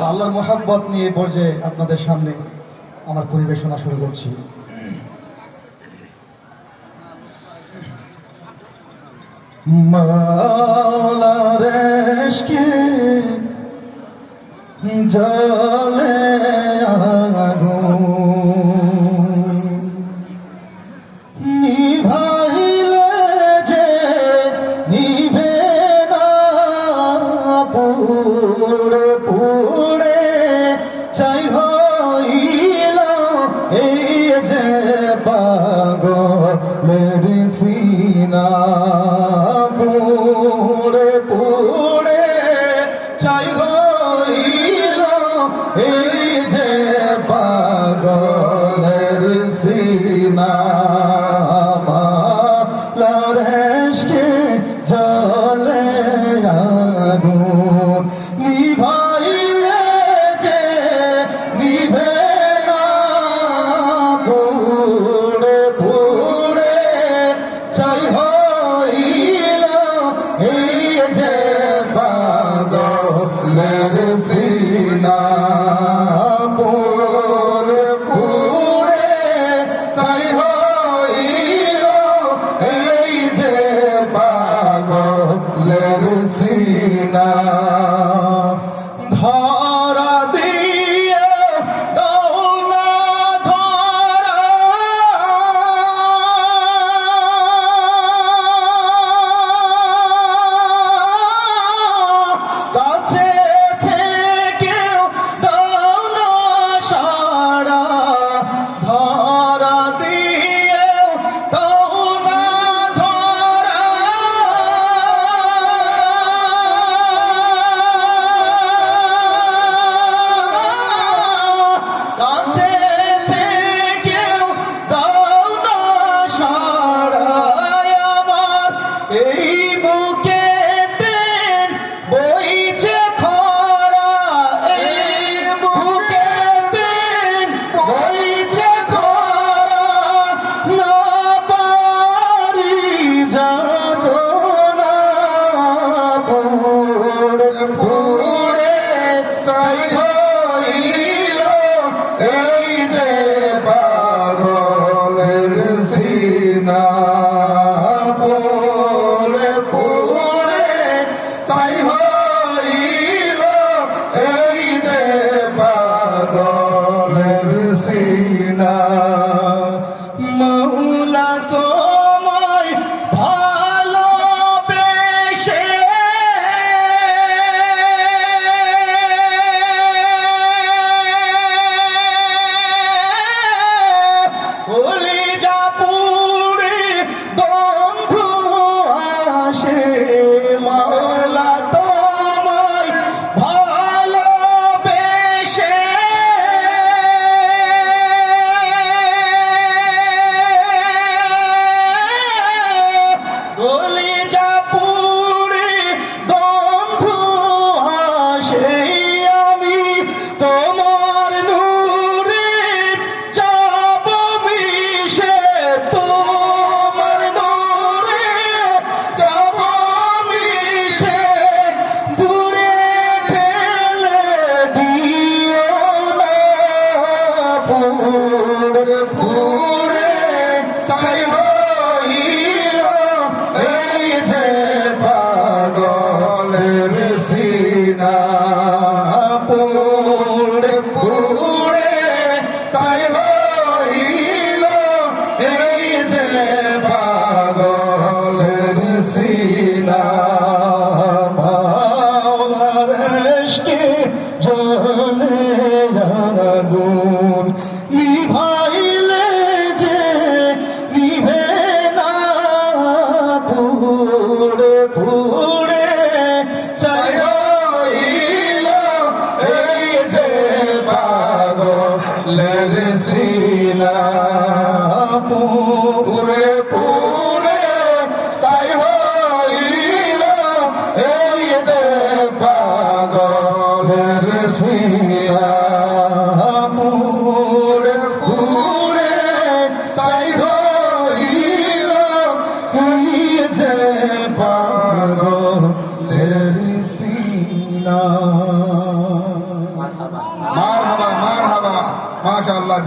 আল্লাহর মোহাব্বত নিয়ে পর্যায়ে আপনাদের সামনে আমার পরিবেশনা শুরু করছি। মাওলার ইশকে জ্বলে আগুন, নিভাইলে যে নিভে না, পুড়ে পুড়ে ছাই হইল এই যে পাগলের সিনা, পুড়ে পুড়ে ছাই হইল এই যে পাগলের সিনা। মাওলার ইশকে জ্বলে আগুন, নিভাইলে যে নিভে না, পুড়ে পুড়ে ছাই হইল এই যে পাগলের সিনা, পুড়ে পুড়ে ছাই হইল এই যে পাগলের সিনা। ধরা দিয়ে দাও না ধরা, কাছে থেকেও দাও না সাড়া, ধরা দিয়েও দাও না ধরা, কাছে থেকেও দাও না সাড়া। আমার এই বুকেতে বইছে খরা, এই বুকেতে বইছে খরা, না পারি যাতনা, পুড়ে পুড়ে ছাই হইল এই যে পাগলের সিনা, পুড়ে পুড়ে ছাই হইল এই যে পাগলের সিনা। মাওলা তোমায় ভালোবেসে কলিজা পুড়ে বন্ধু আসে, মাওলা তোমায় ভালোবেসে কলিজা পুড়ে বন্ধু আসে। আমি তোমার নূরে যাব মিশে, তোমার নূরে যাব মিশে, দূরে ফেলে দিও না, পুড়ে পুড়ে ছাই হইল এই যে পাগলের সিনা, পুড়ে পুড়ে ছাই হইল এই যে পাগলের সিনা। মাওলার ইশকে জ্বলে আগুন, নিভাইলে যে নিভে না, পুড়ে পুড়ে ছাই হইল এই যে পাগলের সিনা, পুড়ে পুড়ে ছাই হইল এই যে পাগলের সিনা, পুড়ে পুড়ে ছাই হইল এই যে পাগলের সিনা। মারহাবা মাশাআল্লাহ।